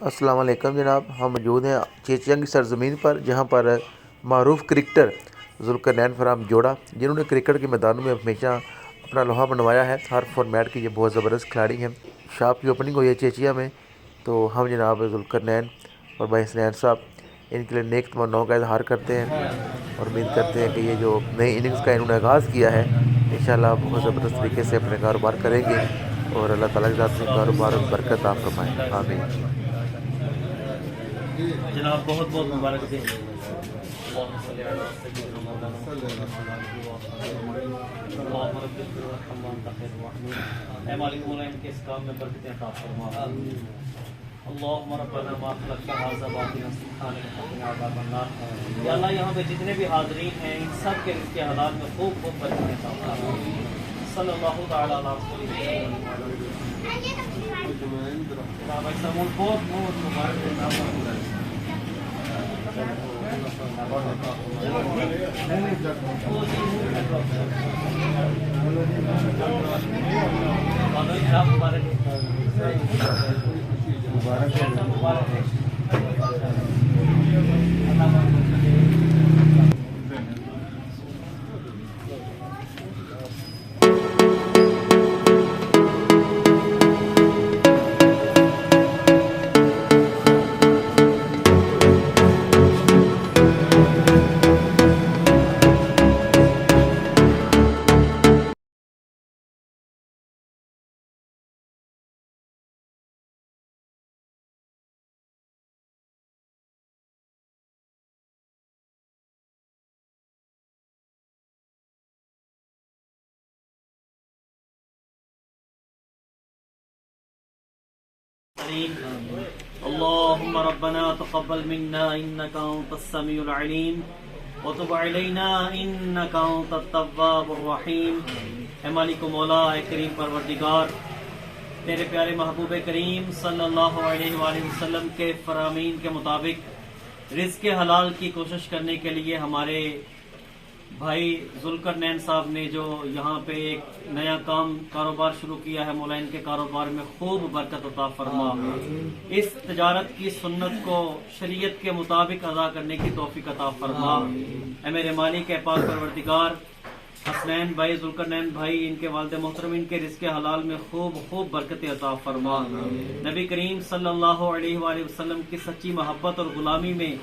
السلام علیکم جناب، ہم موجود ہیں چیچیاں کی سرزمین پر، جہاں پر معروف کرکٹر ذوالقرنین فرام جوڑا، جنہوں نے کرکٹ کے میدانوں میں ہمیشہ اپنا لوہا بنوایا ہے ہر فارمیٹ کی، یہ بہت زبردست کھلاڑی ہیں۔ شاپ کی اوپننگ ہوئی ہے چیچیا میں، تو ہم جناب ذوالقرنین اور بھائی حسنین صاحب ان کے لیے نیک تمناؤں کا اظہار کرتے ہیں اور امید کرتے ہیں کہ یہ جو نئی اننگز کا انہوں نے آغاز کیا ہے، انشاءاللہ بہت زبردست طریقے سے اپنے کاروبار کریں گے اور اللہ تعالیٰ کی ذات سے کاروبار میں برکت عطا فرمائے، آمین۔ جناب بہت بہت مبارک دیں۔ اے مالک مولا ان کے اس کام میں برکتیں عطا فرما۔ اللہم ربنا ما خلقت ھذا باطلا سبحانک فقنا عذاب النار۔ یا اللہ یہاں پہ جتنے بھی حاضرین ہیں ان سب کے رزق حلال میں خوب خوب برکتیں عطا فرما۔ صلی اللہ تعالی علی رسول اللہ۔ بہت بہت مبارک دیں۔ اللهم ربنا تقبل منا انك انت السميع العليم وتب علينا انك انت التواب الرحيم۔ اے مالک و مولا، اے کریم پروردگار، تیرے پیارے محبوب کریم صلی اللہ علیہ وآلہ وسلم کے فرامین کے مطابق رزق حلال کی کوشش کرنے کے لیے ہمارے بھائی ذوالقرنین صاحب نے جو یہاں پہ ایک نیا کاروبار شروع کیا ہے، مولا ان کے کاروبار میں خوب برکت عطا فرما، اس تجارت کی سنت کو شریعت کے مطابق ادا کرنے کی توفیق عطا فرما۔ اے میرے مالک، اے پاک پروردگار، حسنین بھائی، ذوالقرنین بھائی، ان کے والد محترم، ان کے رزق حلال میں خوب خوب برکت عطا فرما۔ نبی کریم صلی اللہ علیہ وآلہ وسلم کی سچی محبت اور غلامی میں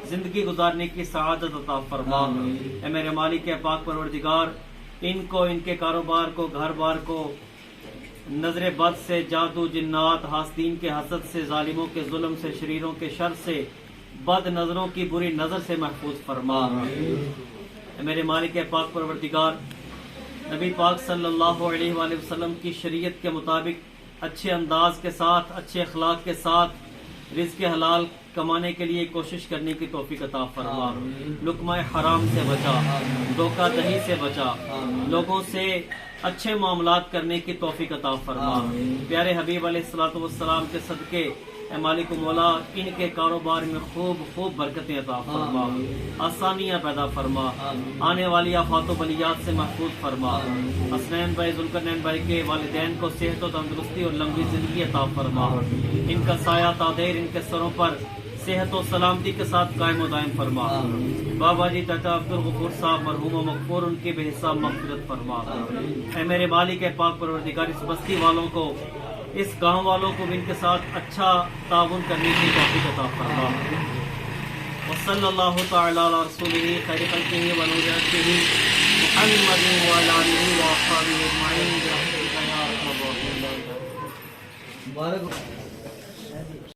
زندگی گزارنے کی سعادت عطا فرما۔ اے میرے مالک، اے پاک پروردگار، ان کو، ان کے کاروبار کو، گھر بار کو نظر بد سے، جادو، جنات، حاسدین کے حسد سے، ظالموں کے ظلم سے، شریروں کے شر سے، بد نظروں کی بری نظر سے محفوظ فرما۔ اے میرے مالک، اے پاک پروردگار، نبی پاک صلی اللہ علیہ وآلہ وسلم کی شریعت کے مطابق اچھے انداز کے ساتھ، اچھے اخلاق کے ساتھ رزق حلال کمانے کے لیے کوشش کرنے کی توفیق عطا فرما۔ لقمہ حرام سے بچا، دھوکہ دہی سے بچا، لوگوں سے اچھے معاملات کرنے کی توفیق عطا فرما۔ پیارے حبیب علیہ الصلوۃ والسلام کے صدقے اے مالک و مولا ان کے کاروبار میں خوب خوب برکتیں عطا فرما، آسانیاں پیدا فرما، آنے والی آفات و بلیات سے محفوظ فرما۔ حسنین بھائی، ذوالقرنین بھائی کے والدین کو صحت و تندرستی اور لمبی زندگی عطا فرما، ان کا سایہ تادیر ان کے سروں پر صحت و سلامتی کے ساتھ قائم و دائم فرما۔ بابا جی چاچا عبدالغفور صاحب مرحوم و مغفور، ان کی بے حساب مغفرت فرما۔ اے میرے مالک، اے پاک پروردگار، اس بستی والوں کو، اس گاؤں والوں کو بھی ان کے ساتھ اچھا تعاون کرنے کی توفیق عطا فرما۔ وصلی اللہ تعالی علی رسولہ خیر خلقہ و نور عرشہ محمد وعلی آلہ و اصحابہ اجمعین برحمتک یا ارحم الراحمین۔